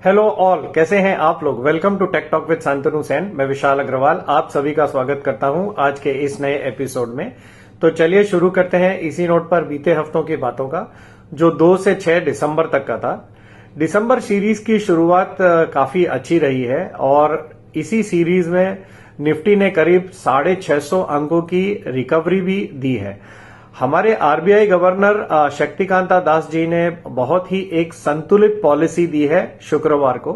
Hello all, कैसे हैं आप लोग। Welcome to tech talk with Shantanu Sen. मैं विशाल अग्रवाल आप सभी का स्वागत करता हूं आज के इस नए एपिसोड में। तो चलिए शुरू करते हैं इसी नोट पर बीते हफ्तों की बातों का, जो 2 से 6 दिसंबर तक का था। दिसंबर सीरीज की शुरुआत काफी अच्छी रही है और इसी सीरीज में निफ्टी ने करीब 650 अंकों की रिकवरी भी दी है। हमारे आरबीआई गवर्नर शक्तिकांता दास जी ने बहुत ही एक संतुलित पॉलिसी दी है शुक्रवार को।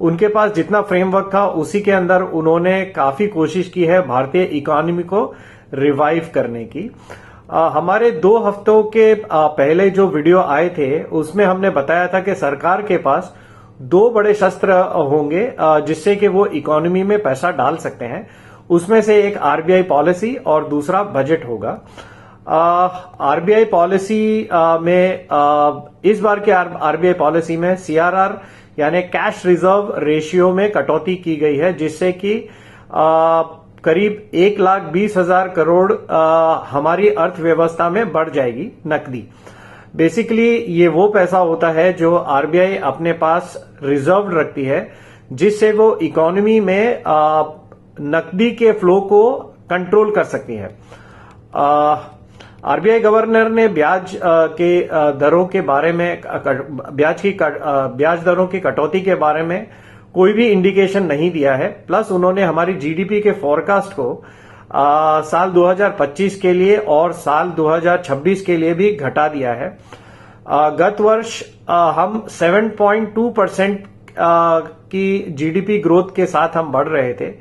उनके पास जितना फ्रेमवर्क था उसी के अंदर उन्होंने काफी कोशिश की है भारतीय इकोनॉमी को रिवाइव करने की। हमारे 2 हफ्तों के पहले जो वीडियो आए थे उसमें हमने बताया था कि सरकार के पास 2 बड़े शस्त्र होंगे जिससे कि वो इकोनॉमी में पैसा डाल सकते हैं। उसमें से एक आरबीआई पॉलिसी और दूसरा बजट होगा। आरबीआई पॉलिसी में इस बार के आरबीआई पॉलिसी में सीआरआर यानी कैश रिजर्व रेशियो में कटौती की गई है, जिससे कि करीब 1,20,000 करोड़ हमारी अर्थव्यवस्था में बढ़ जाएगी नकदी। बेसिकली ये वो पैसा होता है जो आरबीआई अपने पास रिजर्व रखती है, जिससे वो इकोनॉमी में नकदी के फ्लो को कंट्रोल कर सकती है। आरबीआई गवर्नर ने ब्याज के दरों के बारे में ब्याज दरों की कटौती के बारे में कोई भी इंडिकेशन नहीं दिया है। प्लस उन्होंने हमारी जीडीपी के फोरकास्ट को साल 2025 के लिए और साल 2026 के लिए भी घटा दिया है। गत वर्ष हम 7.2% की जीडीपी ग्रोथ के साथ हम बढ़ रहे थे।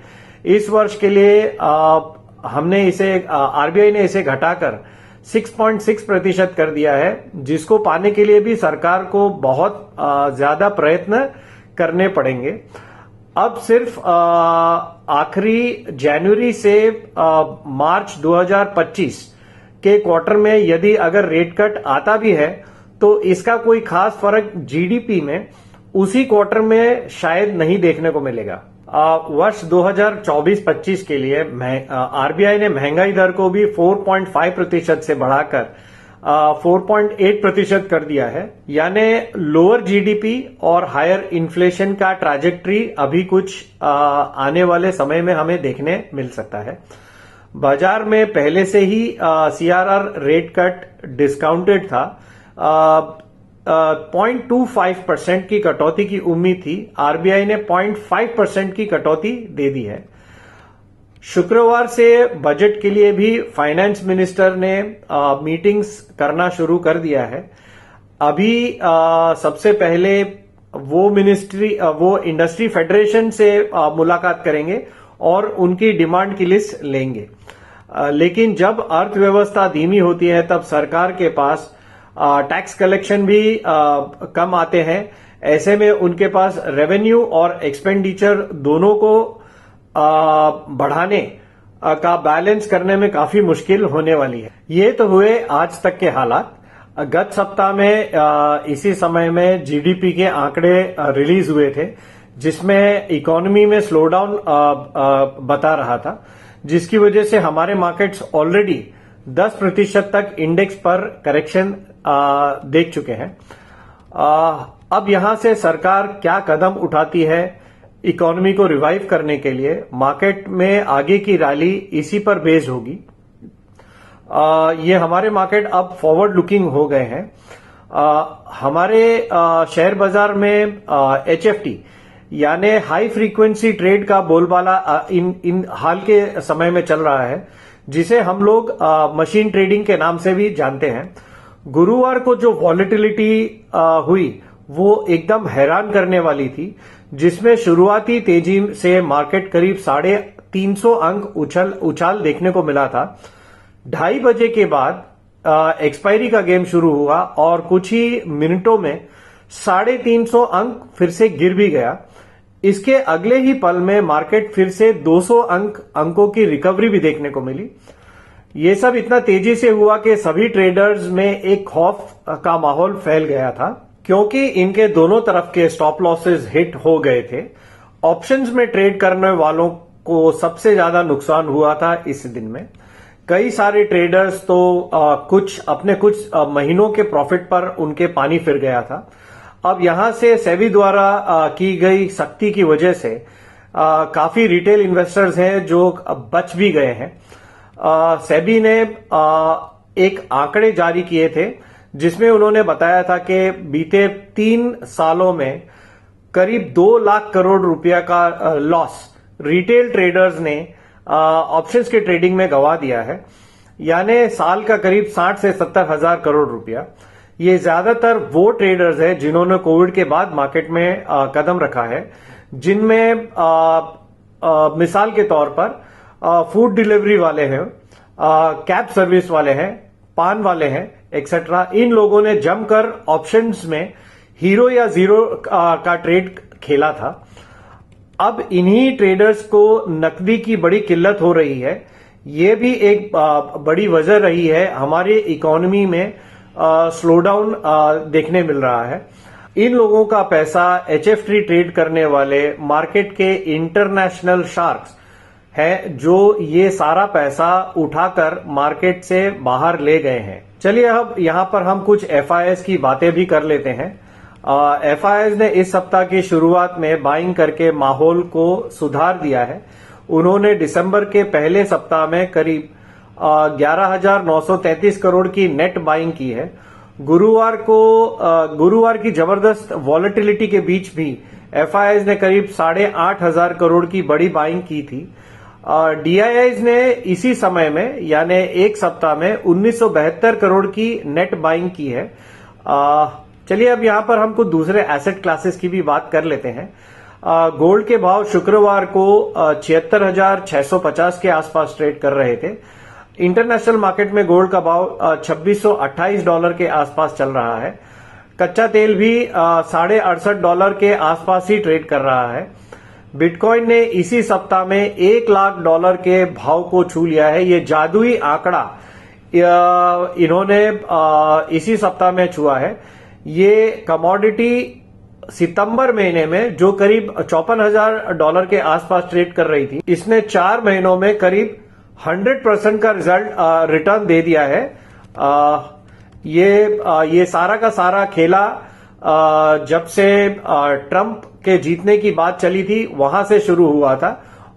इस वर्ष के लिए हमने इसे आरबीआई ने इसे घटाकर 6.6% कर दिया है, जिसको पाने के लिए भी सरकार को बहुत ज्यादा प्रयत्न करने पड़ेंगे। अब सिर्फ आखिरी जनवरी से मार्च 2025 के क्वार्टर में यदि अगर रेट कट आता भी है तो इसका कोई खास फर्क जीडीपी में उसी क्वार्टर में शायद नहीं देखने को मिलेगा। वर्ष 2024-25 के लिए आरबीआई ने महंगाई दर को भी 4.5% से बढ़ाकर 4.8% कर दिया है। यानी लोअर जीडीपी और हायर इन्फ्लेशन का ट्रैजेक्टरी अभी कुछ आने वाले समय में हमें देखने मिल सकता है। बाजार में पहले से ही सीआरआर रेट कट डिस्काउंटेड था। 0.25% की कटौती की उम्मीद थी, आरबीआई ने 0.5% की कटौती दे दी है। शुक्रवार से बजट के लिए भी फाइनेंस मिनिस्टर ने मीटिंग्स करना शुरू कर दिया है। अभी सबसे पहले वो इंडस्ट्री फेडरेशन से मुलाकात करेंगे और उनकी डिमांड की लिस्ट लेंगे। लेकिन जब अर्थव्यवस्था धीमी होती है तब सरकार के पास टैक्स कलेक्शन भी कम आते हैं। ऐसे में उनके पास रेवेन्यू और एक्सपेंडिचर दोनों को बढ़ाने का बैलेंस करने में काफी मुश्किल होने वाली है। ये तो हुए आज तक के हालात। गत सप्ताह में इसी समय में जीडीपी के आंकड़े रिलीज हुए थे, जिसमें इकोनॉमी में स्लो डाउन बता रहा था, जिसकी वजह से हमारे मार्केट्स ऑलरेडी 10% तक इंडेक्स पर करेक्शन देख चुके हैं। अब यहां से सरकार क्या कदम उठाती है इकोनॉमी को रिवाइव करने के लिए, मार्केट में आगे की रैली इसी पर बेस्ड होगी। ये हमारे मार्केट अब फॉरवर्ड लुकिंग हो गए हैं। हमारे शेयर बाजार में एचएफटी यानी हाई फ्रीक्वेंसी ट्रेड का बोलबाला इन हाल के समय में चल रहा है, जिसे हम लोग मशीन ट्रेडिंग के नाम से भी जानते हैं। गुरुवार को जो वॉलेटिलिटी हुई वो एकदम हैरान करने वाली थी, जिसमें शुरुआती तेजी से मार्केट करीब 350 अंक उछाल देखने को मिला था। 2:30 बजे के बाद एक्सपायरी का गेम शुरू हुआ और कुछ ही मिनटों में 350 अंक फिर से गिर भी गया। इसके अगले ही पल में मार्केट फिर से 200 अंकों की रिकवरी भी देखने को मिली। ये सब इतना तेजी से हुआ कि सभी ट्रेडर्स में एक खौफ का माहौल फैल गया था, क्योंकि इनके दोनों तरफ के स्टॉप लॉसेस हिट हो गए थे। ऑप्शंस में ट्रेड करने वालों को सबसे ज्यादा नुकसान हुआ था इस दिन में। कई सारे ट्रेडर्स तो कुछ महीनों के प्रॉफिट पर उनके पानी फिर गया था। अब यहां से सेबी द्वारा की गई सख्ती की वजह से काफी रिटेल इन्वेस्टर्स हैं जो बच भी गए हैं। सेबी ने एक आंकड़े जारी किए थे जिसमें उन्होंने बताया था कि बीते 3 सालों में करीब 2 लाख करोड़ रुपया का लॉस रिटेल ट्रेडर्स ने ऑप्शंस के ट्रेडिंग में गंवा दिया है, यानी साल का करीब 60 से 70 हजार करोड़ रुपया। ये ज्यादातर वो ट्रेडर्स हैं जिन्होंने कोविड के बाद मार्केट में कदम रखा है, जिनमें मिसाल के तौर पर फूड डिलीवरी वाले हैं, कैब सर्विस वाले हैं, पान वाले हैं, एक्सेट्रा। इन लोगों ने जमकर ऑप्शंस में हीरो या जीरो का ट्रेड खेला था। अब इन्हीं ट्रेडर्स को नकदी की बड़ी किल्लत हो रही है। ये भी एक बड़ी वजह रही है हमारी इकोनॉमी में स्लो डाउन देखने मिल रहा है। इन लोगों का पैसा HFT ट्रेड करने वाले मार्केट के इंटरनेशनल शार्क्स हैं जो ये सारा पैसा उठाकर मार्केट से बाहर ले गए हैं। चलिए अब यहां पर हम कुछ FIIs की बातें भी कर लेते हैं। FIIs ने इस सप्ताह की शुरुआत में बाइंग करके माहौल को सुधार दिया है। उन्होंने दिसंबर के पहले सप्ताह में करीब 11,933 करोड़ की नेट बाइंग की है। गुरुवार की जबरदस्त वॉलेटिलिटी के बीच भी FIIs ने करीब 8,500 करोड़ की बड़ी बाइंग की थी। DIIs ने इसी समय में यानी एक सप्ताह में 1972 करोड़ की नेट बाइंग की है। चलिए अब यहां पर हम कुछ दूसरे एसेट क्लासेस की भी बात कर लेते हैं। गोल्ड के भाव शुक्रवार को 76,650 के आसपास ट्रेड कर रहे थे। इंटरनेशनल मार्केट में गोल्ड का भाव $2,628 के आसपास चल रहा है। कच्चा तेल भी $68 के आसपास ही ट्रेड कर रहा है। बिटकॉइन ने इसी सप्ताह में $1 लाख के भाव को छू लिया है। ये जादुई आंकड़ा इन्होंने इसी सप्ताह में छुआ है। ये कमोडिटी सितंबर महीने में जो करीब $54,000 के आसपास ट्रेड कर रही थी, इसने 4 महीनों में करीब 100% का रिटर्न दे दिया है। ये सारा का सारा खेला जब से ट्रंप के जीतने की बात चली थी वहां से शुरू हुआ था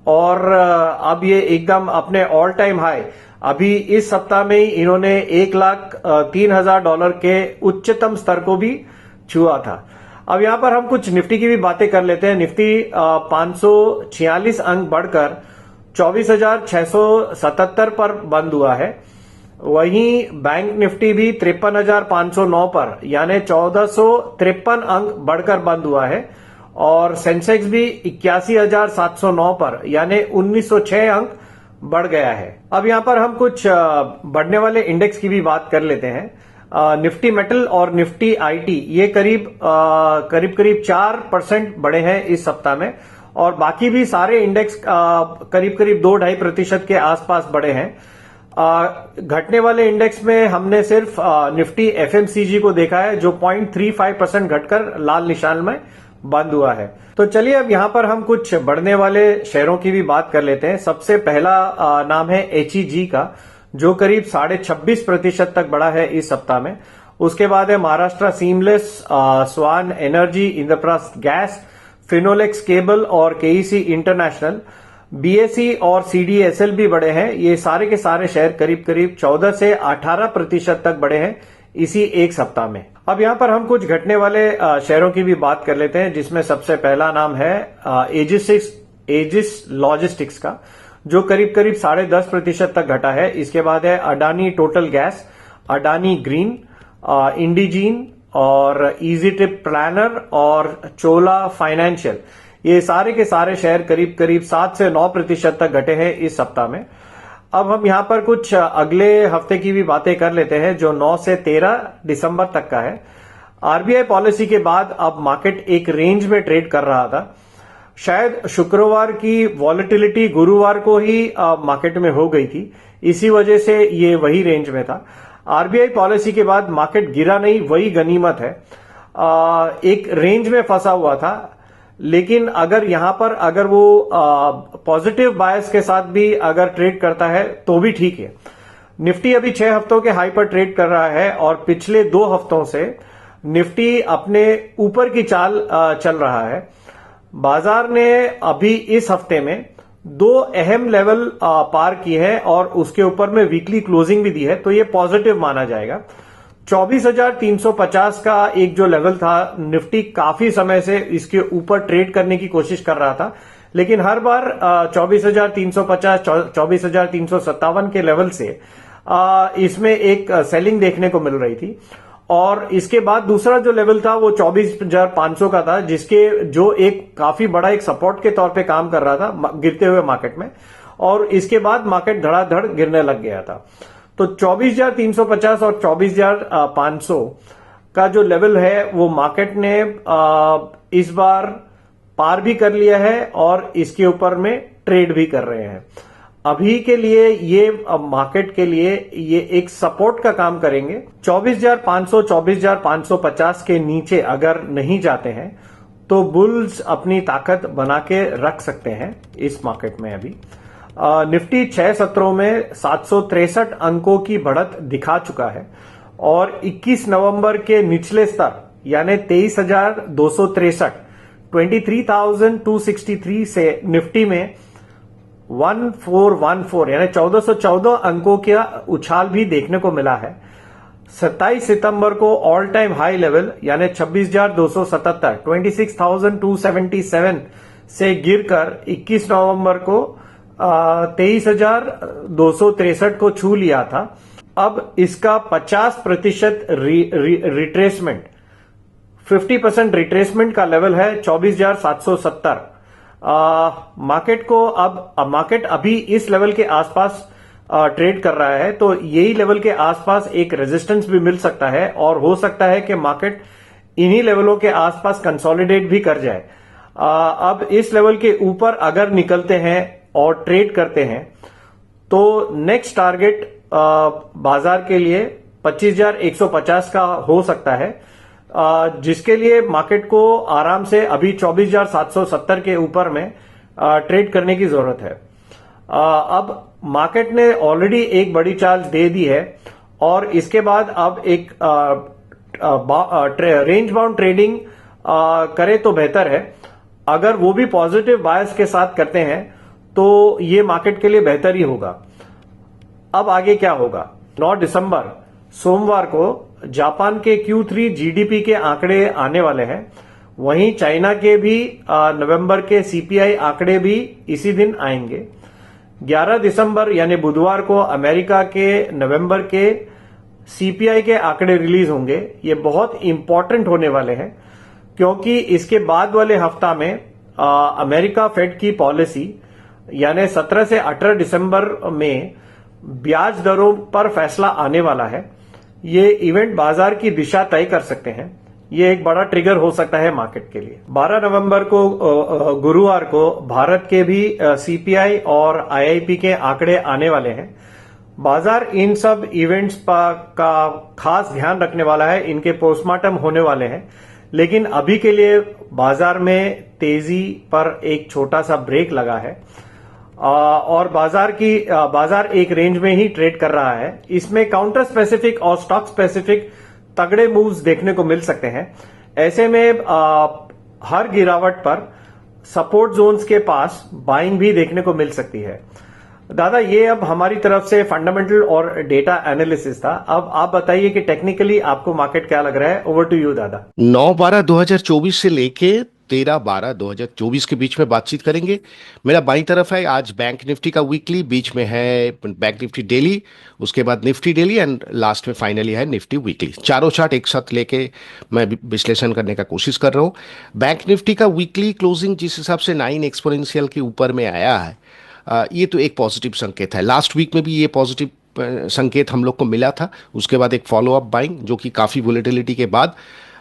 और अब ये एकदम अपने ऑल टाइम हाई अभी इस सप्ताह में ही इन्होंने $1,03,000 के उच्चतम स्तर को भी छुआ था। अब यहां पर हम कुछ निफ्टी की भी बातें कर लेते हैं। निफ्टी 546 अंक बढ़कर 24,677 पर बंद हुआ है। वहीं बैंक निफ्टी भी 53,509 पर यानी 1,453 अंक बढ़कर बंद हुआ है और सेंसेक्स भी 81,709 पर यानी 1,906 अंक बढ़ गया है। अब यहां पर हम कुछ बढ़ने वाले इंडेक्स की भी बात कर लेते हैं। निफ्टी मेटल और निफ्टी आईटी ये करीब 4% बढ़े हैं इस सप्ताह में और बाकी भी सारे इंडेक्स करीब 2-2.5% के आसपास बढ़े हैं। घटने वाले इंडेक्स में हमने सिर्फ निफ्टी एफएमसीजी को देखा है जो 0.35% घटकर लाल निशान में बंद हुआ है। तो चलिए अब यहां पर हम कुछ बढ़ने वाले शेयरों की भी बात कर लेते हैं। सबसे पहला नाम है HEG का जो करीब 26.5% तक बढ़ा है इस सप्ताह में। उसके बाद है Maharashtra seamless, Swan energy, Indraprastha gas, Finolex cable और KEC इंटरनेशनल। BSE और CDSL भी बढ़े हैं। ये सारे के सारे शेयर करीब 14 से 18% तक बढ़े हैं इसी एक सप्ताह में। अब यहां पर हम कुछ घटने वाले शेयरों की भी बात कर लेते हैं जिसमें सबसे पहला नाम है एजिस लॉजिस्टिक्स का जो करीब 10.5% तक घटा है। इसके बाद है Adani total gas, Adani green, Indegene और इजी ट्रिप प्लानर और चोला फाइनेंशियल। ये सारे के सारे शेयर करीब 7 से 9% तक घटे हैं इस सप्ताह में। अब हम यहां पर कुछ अगले हफ्ते की भी बातें कर लेते हैं जो 9 से 13 दिसंबर तक का है। RBI पॉलिसी के बाद अब मार्केट एक रेंज में ट्रेड कर रहा था। शायद शुक्रवार की वॉलेटिलिटी गुरुवार को ही मार्केट में हो गई थी, इसी वजह से ये वही रेंज में था। RBI पॉलिसी के बाद मार्केट गिरा नहीं, वही गनीमत है। एक रेंज में फंसा हुआ था, लेकिन अगर वो पॉजिटिव बायस के साथ भी अगर ट्रेड करता है तो भी ठीक है। निफ्टी अभी 6 हफ्तों के हाई पर ट्रेड कर रहा है और पिछले 2 हफ्तों से निफ्टी अपने ऊपर की चाल चल रहा है। बाजार ने अभी इस हफ्ते में दो अहम लेवल पार की है और उसके ऊपर में वीकली क्लोजिंग भी दी है, तो ये पॉजिटिव माना जाएगा। 24,350 का एक जो लेवल था, निफ्टी काफी समय से इसके ऊपर ट्रेड करने की कोशिश कर रहा था, लेकिन हर बार 24,350, 24,357 के लेवल से इसमें एक सेलिंग देखने को मिल रही थी। और इसके बाद दूसरा जो लेवल था वो 24,500 का था, जिसके जो एक काफी बड़ा एक सपोर्ट के तौर पे काम कर रहा था गिरते हुए मार्केट में, और इसके बाद मार्केट धड़ाधड़ गिरने लग गया था। तो 24,350 और 24,500 का जो लेवल है वो मार्केट ने इस बार पार भी कर लिया है और इसके ऊपर में ट्रेड भी कर रहे हैं। अभी के लिए ये मार्केट के लिए ये एक सपोर्ट का काम करेंगे। 24,500, 24,550 के नीचे अगर नहीं जाते हैं तो बुल्स अपनी ताकत बना के रख सकते हैं इस मार्केट में। अभी निफ्टी 6 सत्रों में 763 अंकों की बढ़त दिखा चुका है और 21 नवंबर के निचले स्तर यानी 23,263, 23,263 से निफ्टी में 1414 यानी 1414 अंकों का उछाल भी देखने को मिला है। 27 सितंबर को ऑल टाइम हाई लेवल यानी 26,277, 26,277 से गिरकर 21 नवंबर को 23,263 को छू लिया था। अब इसका 50% रिट्रेसमेंट, 50% रिट्रेसमेंट का लेवल है 24,770। मार्केट को अब मार्केट अभी इस लेवल के आसपास ट्रेड कर रहा है, तो यही लेवल के आसपास एक रेजिस्टेंस भी मिल सकता है और हो सकता है कि मार्केट इन्हीं लेवलों के आसपास कंसोलिडेट भी कर जाए। अब इस लेवल के ऊपर अगर निकलते हैं और ट्रेड करते हैं तो नेक्स्ट टारगेट बाजार के लिए 25,150 का हो सकता है, जिसके लिए मार्केट को आराम से अभी 24,770 के ऊपर में ट्रेड करने की जरूरत है। अब मार्केट ने ऑलरेडी एक बड़ी चाल दे दी है और इसके बाद अब एक रेंज बाउंड ट्रेडिंग करे तो बेहतर है। अगर वो भी पॉजिटिव बायस के साथ करते हैं तो ये मार्केट के लिए बेहतर ही होगा। अब आगे क्या होगा? 9 दिसंबर सोमवार को जापान के Q3 जीडीपी के आंकड़े आने वाले हैं। वहीं चाइना के भी नवंबर के सीपीआई आंकड़े भी इसी दिन आएंगे। 11 दिसंबर यानी बुधवार को अमेरिका के नवंबर के सीपीआई के आंकड़े रिलीज होंगे। ये बहुत इंपॉर्टेंट होने वाले हैं क्योंकि इसके बाद वाले हफ्ता में अमेरिका फेड की पॉलिसी यानी 17 से 18 दिसंबर में ब्याज दरों पर फैसला आने वाला है। ये इवेंट बाजार की दिशा तय कर सकते हैं। ये एक बड़ा ट्रिगर हो सकता है मार्केट के लिए। 12 नवंबर को गुरुवार को भारत के भी सीपीआई और आईआईपी के आंकड़े आने वाले हैं। बाजार इन सब इवेंट्स का खास ध्यान रखने वाला है। इनके पोस्टमार्टम होने वाले हैं, लेकिन अभी के लिए बाजार में तेजी पर एक छोटा सा ब्रेक लगा है और बाजार एक रेंज में ही ट्रेड कर रहा है। इसमें काउंटर स्पेसिफिक और स्टॉक स्पेसिफिक तगड़े मूव्स देखने को मिल सकते हैं। ऐसे में हर गिरावट पर सपोर्ट जोन्स के पास बाइंग भी देखने को मिल सकती है। दादा, ये अब हमारी तरफ से फंडामेंटल और डेटा एनालिसिस था। अब आप बताइए कि टेक्निकली आपको मार्केट क्या लग रहा है। ओवर टू यू दादा। 9/12/2024 से लेके 13/12/2024 के बीच में बातचीत करेंगे। मेरा बाईं तरफ है आज बैंक निफ्टी का वीकली, बीच में है बैंक निफ्टी डेली, उसके बाद निफ्टी डेली एंड लास्ट में फाइनली है निफ्टी वीकली। चारों चार्ट एक साथ लेके मैं विश्लेषण करने का कोशिश कर रहा हूँ। बैंक निफ्टी का वीकली क्लोजिंग जिस हिसाब से 9 एक्सपोनेंशियल के ऊपर में आया है, ये तो एक पॉजिटिव संकेत है। लास्ट वीक में भी ये पॉजिटिव संकेत हम लोग को मिला था। उसके बाद एक फॉलो अप बाइंग जो कि काफ़ी वोलेटिलिटी के बाद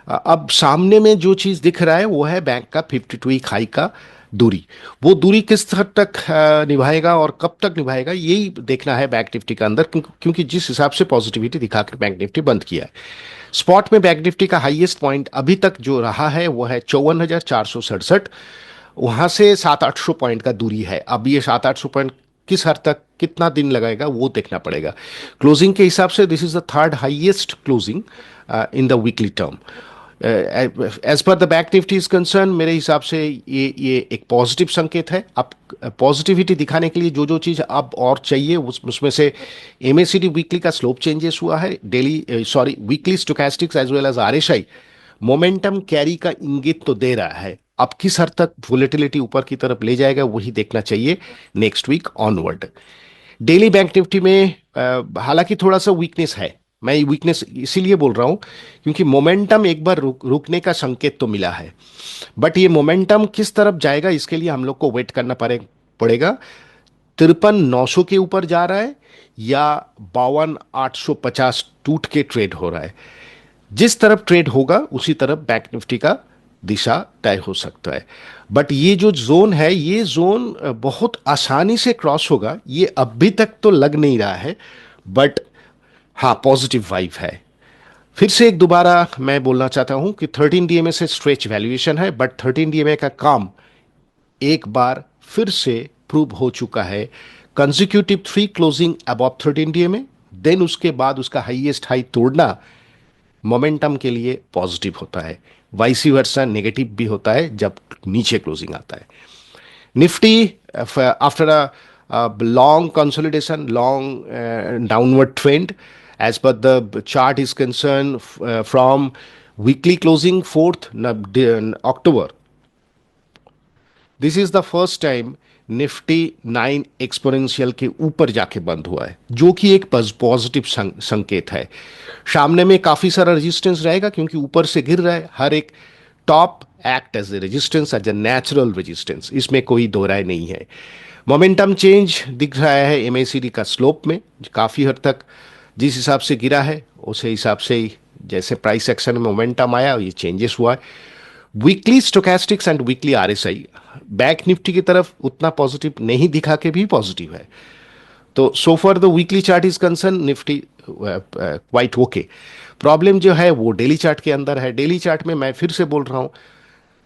अब सामने में जो चीज़ दिख रहा है वो है बैंक का 52 वीक हाई का दूरी। वो दूरी किस हद तक निभाएगा और कब तक निभाएगा, यही देखना है बैंक निफ्टी का अंदर, क्योंकि जिस हिसाब से पॉजिटिविटी दिखाकर बैंक निफ्टी बंद किया है। स्पॉट में बैंक निफ्टी का हाईएस्ट पॉइंट अभी तक जो रहा है वो है 54,467। वहाँ से 700-800 पॉइंट का दूरी है। अब ये 700-800 पॉइंट किस हद तक कितना दिन लगाएगा वो देखना पड़ेगा। क्लोजिंग के हिसाब से this is the third highest closing in the weekly term. As per the bank Nifty is concern, मेरे हिसाब से ये एक पॉजिटिव संकेत है। अब पॉजिटिविटी दिखाने के लिए जो जो चीज़ अब और चाहिए उसमें से एमएसीडी वीकली का स्लोप चेंजेस हुआ है, daily sorry weekly stochastics as well as RSI momentum carry का इंगित तो दे रहा है। अब किस हद तक वोलेटिलिटी ऊपर की तरफ ले जाएगा वही देखना चाहिए next week onward. Daily bank Nifty में हालांकि थोड़ा सा वीकनेस है। मैं वीकनेस इसीलिए बोल रहा हूं क्योंकि मोमेंटम एक बार रुकने का संकेत तो मिला है, बट ये मोमेंटम किस तरफ जाएगा इसके लिए हम लोग को वेट करना पड़ेगा। 53,900 के ऊपर जा रहा है या 52,850 टूट के ट्रेड हो रहा है। जिस तरफ ट्रेड होगा उसी तरफ बैंक निफ्टी का दिशा तय हो सकता है। बट ये जो जोन है ये जोन बहुत आसानी से क्रॉस होगा ये अभी तक तो लग नहीं रहा है, बट हाँ पॉजिटिव वाइब है। फिर से एक दोबारा मैं बोलना चाहता हूं कि 13 डीएमए से स्ट्रेच वैल्यूएशन है, बट 13 डीएमए का काम एक बार फिर से प्रूव हो चुका है। Consecutive 3 closing above 13 DMA, then उसके बाद उसका हाईएस्ट हाई तोड़ना मोमेंटम के लिए पॉजिटिव होता है, वाइसी वर्सा नेगेटिव भी होता है जब नीचे क्लोजिंग आता है। Nifty after a long consolidation, long downward trend as per the chart is concerned from weekly closing 4th October, this is the first time Nifty 9 exponential के ऊपर जाके बंद हुआ है, जो कि एक पॉजिटिव संकेत है। सामने में काफी सारा रेजिस्टेंस रहेगा क्योंकि ऊपर से गिर रहा है। हर एक top act as a resistance, as a natural resistance, इसमें कोई दो राय नहीं है। मोमेंटम चेंज दिख रहा है एमएसीडी का स्लोप में, काफी हद तक जिस हिसाब से गिरा है उस हिसाब से ही जैसे प्राइस एक्शन में मोमेंटम आया ये चेंजेस हुआ है। Weekly stochastics and weekly RSI bank Nifty की तरफ उतना पॉजिटिव नहीं दिखा के भी पॉजिटिव है। तो so for the weekly chart is concern Nifty quite okay. Problem जो है वो डेली चार्ट के अंदर है। डेली चार्ट में मैं फिर से बोल रहा हूं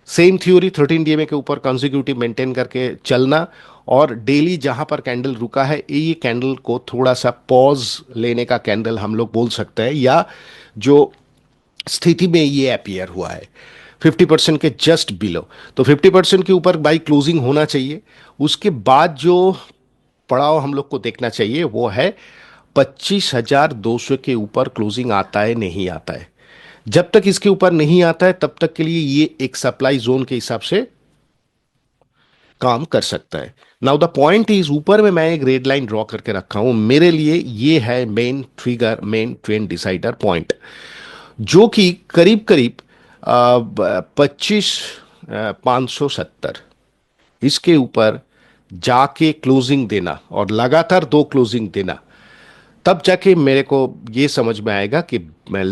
सेम थ्योरी 13 डीएमए के ऊपर कंसेक्यूटिव मेंटेन करके चलना, और डेली जहां पर कैंडल रुका है ये कैंडल को थोड़ा सा पॉज लेने का कैंडल हम लोग बोल सकते हैं, या जो स्थिति में ये अपीयर हुआ है 50% के जस्ट बिलो, तो 50% के ऊपर बाई क्लोजिंग होना चाहिए। उसके बाद जो पड़ाव हम लोग को देखना चाहिए वो है 25,200 के ऊपर क्लोजिंग आता है नहीं आता है। जब तक इसके ऊपर नहीं आता है तब तक के लिए ये एक सप्लाई जोन के हिसाब से काम कर सकता है। नाउ द पॉइंट इज, ऊपर में मैं एक रेड लाइन ड्रॉ करके रखा हूं, मेरे लिए ये है main trigger, main trend decider point, जो कि करीब करीब 25,570 इसके ऊपर जाके क्लोजिंग देना और लगातार 2 क्लोजिंग देना, तब जाके मेरे को ये समझ में आएगा कि मैं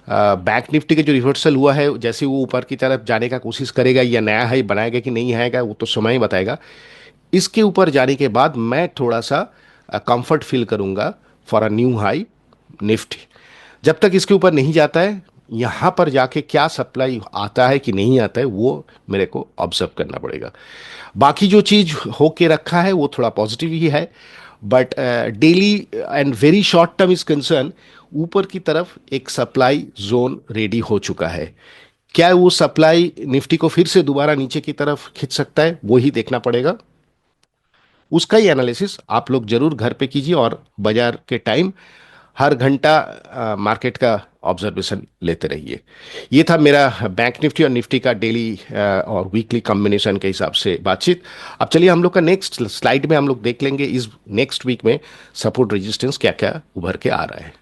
बैंक निफ्टी के जो रिवर्सल हुआ है जैसे वो ऊपर की तरफ जाने का कोशिश करेगा या नया हाई बनाएगा कि नहीं आएगा वो तो समय ही बताएगा। इसके ऊपर जाने के बाद मैं थोड़ा सा कंफर्ट फील करूंगा for a new high Nifty. जब तक इसके ऊपर नहीं जाता है यहां पर जाके क्या सप्लाई आता है कि नहीं आता है वो मेरे को ऑब्जर्व करना पड़ेगा। बाकी जो चीज होके रखा है वो थोड़ा पॉजिटिव ही है, but daily and very short term is concern ऊपर की तरफ एक सप्लाई जोन रेडी हो चुका है। क्या वो सप्लाई निफ्टी को फिर से दोबारा नीचे की तरफ खींच सकता है वो ही देखना पड़ेगा। उसका ही एनालिसिस आप लोग जरूर घर पे कीजिए और बाजार के टाइम हर घंटा मार्केट का ऑब्जर्वेशन लेते रहिए। ये था मेरा बैंक निफ्टी और निफ्टी का डेली और वीकली कॉम्बिनेशन के हिसाब से बातचीत। अब चलिए हम लोग का नेक्स्ट स्लाइड में हम लोग देख लेंगे इस नेक्स्ट वीक में सपोर्ट रेजिस्टेंस क्या क्या उभर के आ रहा है।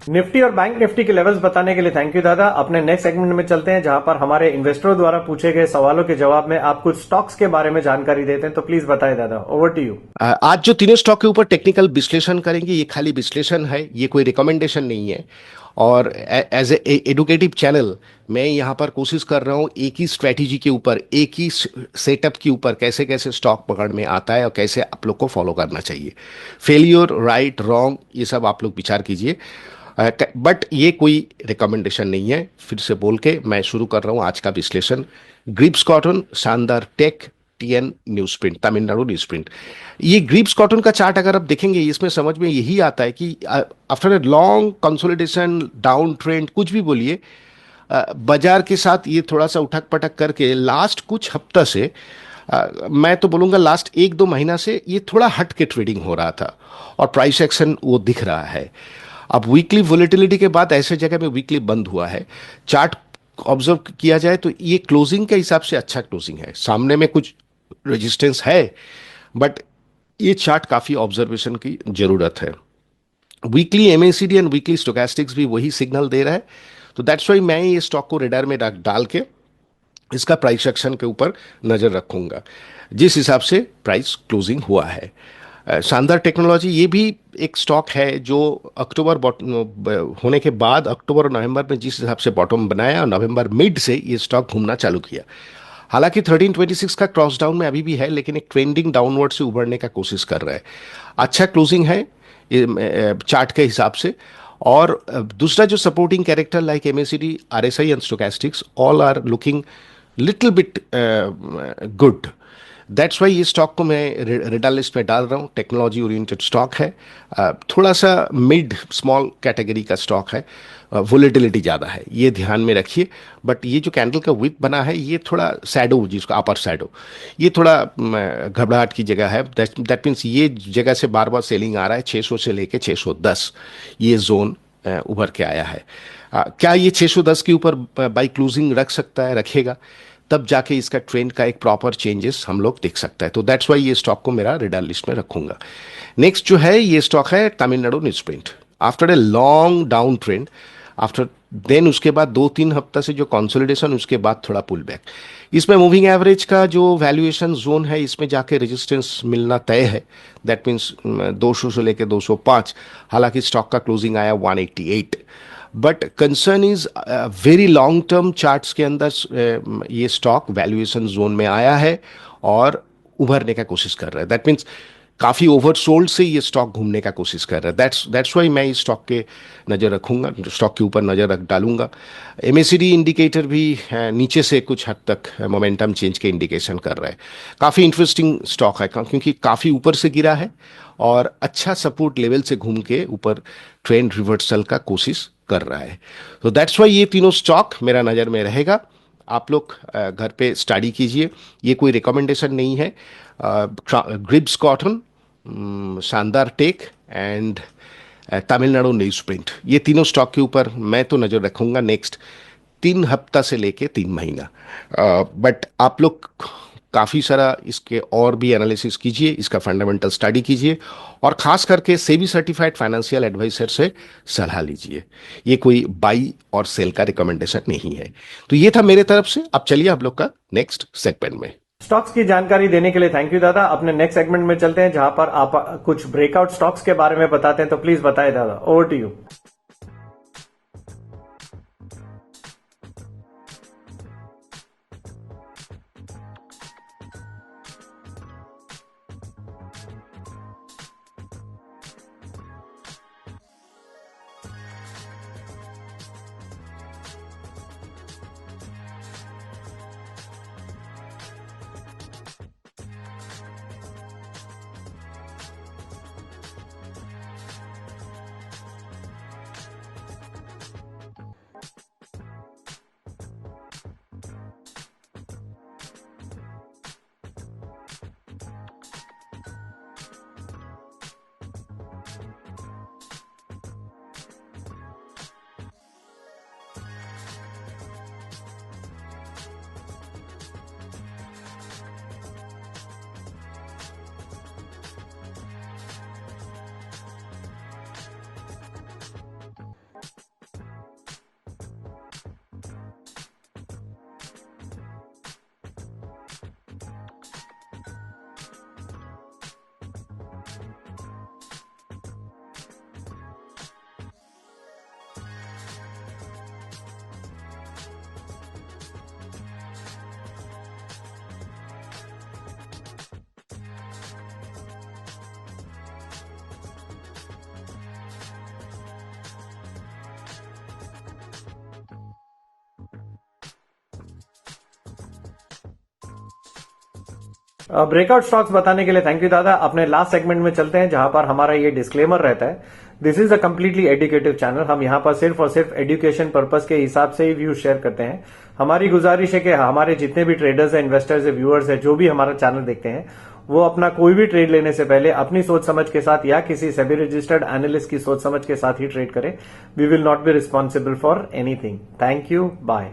निफ्टी और बैंक निफ्टी के लेवल्स बताने के लिए थैंक यू दादा। अपने नेक्स्ट सेगमेंट में चलते हैं जहां पर हमारे इन्वेस्टरों द्वारा पूछे गए सवालों के जवाब में आप कुछ स्टॉक्स के बारे में जानकारी देते हैं, तो प्लीज बताएं दादा, ओवर टू यू। आज जो तीनों स्टॉक के ऊपर टेक्निकल विश्लेषण करेंगे, ये खाली विश्लेषण है, ये कोई रिकमेंडेशन नहीं है। और एज ए एडुकेटिव चैनल मैं यहाँ पर कोशिश कर रहा हूँ एक ही स्ट्रेटेजी के ऊपर, एक ही सेटअप के ऊपर कैसे कैसे स्टॉक पकड़ में आता है और कैसे आप लोग को फॉलो करना चाहिए। फेलियर, राइट, रॉन्ग, ये सब आप लोग विचार कीजिए, बट ये कोई रिकमेंडेशन नहीं है। फिर से बोल के मैं शुरू कर रहा हूँ आज का विश्लेषण। ग्रिप्स कॉटन, शानदार tech, TN news print, Tamil Nadu news print. ये ग्रिप्स कॉटन का चार्ट अगर आप देखेंगे, इसमें समझ में यही आता है कि after a long consolidation, down trend, कुछ भी बोलिए, बाजार के साथ ये थोड़ा सा उठक पटक करके लास्ट कुछ हफ्ता से, मैं तो बोलूंगा लास्ट एक दो महीना से ये थोड़ा हट के ट्रेडिंग हो रहा था और प्राइस एक्शन वो दिख रहा है। अब वीकली वोलेटिलिटी के बाद ऐसे जगह में वीकली बंद हुआ है। चार्ट ऑब्जर्व किया जाए तो ये क्लोजिंग के हिसाब से अच्छा क्लोजिंग है। सामने में कुछ रेजिस्टेंस है, बट ये चार्ट काफी ऑब्जर्वेशन की जरूरत है। वीकली एमएसीडी एंड वीकली स्टोकेस्टिक्स भी वही सिग्नल दे रहा है। तो दैट्स वाई मैं ये स्टॉक को रेडार में डाल के इसका प्राइस एक्शन के ऊपर नजर रखूंगा जिस हिसाब से प्राइस क्लोजिंग हुआ है। शानदार टेक्नोलॉजी ये भी एक स्टॉक है जो अक्टूबर होने के बाद अक्टूबर और नवंबर में जिस हिसाब से बॉटम बनाया और नवंबर मिड से ये स्टॉक घूमना चालू किया। हालांकि 1326 का क्रॉस डाउन में अभी भी है, लेकिन एक ट्रेंडिंग डाउनवर्ड से उभरने का कोशिश कर रहा है। अच्छा क्लोजिंग है चार्ट के हिसाब से। और दूसरा जो supporting character like MACD, RSI and stochastics all are looking little bit good. That's why ये स्टॉक को मैं रेडर लिस्ट में डाल रहा हूँ। टेक्नोलॉजी ओरिएंटेड स्टॉक है, थोड़ा सा मिड स्मॉल कैटेगरी का स्टॉक है, वोलेटिलिटी ज़्यादा है, ये ध्यान में रखिए। बट ये जो कैंडल का विथ बना है ये थोड़ा सैडो, जिसको अपर सैडो, ये थोड़ा घबराहट की जगह है। दैट मीन्स ये जगह से बार बार सेलिंग आ रहा है। 600 से लेके 610 ये जोन उभर के आया है। क्या ये 610 के ऊपर बाई क्लोजिंग रख सकता है? रखेगा, तब जाके इसका ट्रेंड का एक प्रॉपर चेंजेस हम लोग देख सकता है। तो दैट्स वाई ये स्टॉक को मेरा रेडार लिस्ट में रखूंगा। नेक्स्ट जो है ये स्टॉक है Tamil Nadu news print. After a long down trend, after then उसके बाद 2-3 हफ्ता से जो कंसोलिडेशन, उसके बाद थोड़ा पुल बैक। इसमें मूविंग एवरेज का जो वैल्यूएशन जोन है इसमें जाके रेजिस्टेंस मिलना तय है। दैट मीन्स 200 से लेके 205। हालांकि स्टॉक का क्लोजिंग आया 188। But concern is very long term charts के अंदर ये स्टॉक वैल्यूएशन जोन में आया है और उभरने का कोशिश कर रहा है। दैट मीन्स काफी ओवरसोल्ड से ये स्टॉक घूमने का कोशिश कर रहा है। दैट्स वाई मैं इस स्टॉक के नजर रखूंगा, स्टॉक के ऊपर नजर रख डालूंगा। एमएसीडी इंडिकेटर भी नीचे से कुछ हद तक मोमेंटम चेंज के इंडिकेशन कर रहा है। काफी इंटरेस्टिंग स्टॉक है क्योंकि काफी ऊपर से गिरा है और अच्छा सपोर्ट लेवल से घूम के ऊपर ट्रेंड रिवर्सल का कोशिश कर रहा है। तो दैट्स वाई ये तीनों स्टॉक मेरा नज़र में रहेगा। आप लोग घर पे स्टडी कीजिए, ये कोई रिकमेंडेशन नहीं है। ग्रिप्स कॉटन, शानदार tech and Tamil Nadu news print, ये तीनों स्टॉक के ऊपर मैं तो नज़र रखूंगा नेक्स्ट 3 हफ्ता से लेके 3 महीना। बट आप लोग काफ़ी सारा इसके और भी एनालिसिस कीजिए, इसका फंडामेंटल स्टडी कीजिए और खास करके सेबी सर्टिफाइड फाइनेंशियल एडवाइजर से सलाह लीजिए। ये कोई बाई और सेल का रिकमेंडेशन नहीं है। तो ये था मेरे तरफ से। अब चलिए आप लोग का नेक्स्ट सेगमेंट में। स्टॉक्स की जानकारी देने के लिए थैंक यू दादा। अपने नेक्स्ट सेगमेंट में चलते हैं जहां पर आप कुछ ब्रेकआउट स्टॉक्स के बारे में बताते हैं, तो प्लीज बताएं दादा, over to you. Breakout stocks बताने के लिए थैंक यू दादा। अपने लास्ट सेगमेंट में चलते हैं जहां पर हमारा ये डिस्क्लेमर रहता है, this is a completely educative channel. हम यहाँ पर सिर्फ और सिर्फ एजुकेशन पर्पस के हिसाब से ही व्यूज शेयर करते हैं। हमारी गुजारिश है कि हमारे जितने भी ट्रेडर्स हैं, इन्वेस्टर्स हैं, व्यूअर्स हैं, जो भी हमारा चैनल देखते हैं, वो अपना कोई भी ट्रेड लेने से पहले अपनी सोच समझ के साथ या किसी सेबी रजिस्टर्ड एनालिस्ट की सोच समझ के साथ ही ट्रेड करें। We will not be responsible for anything. Thank you, bye.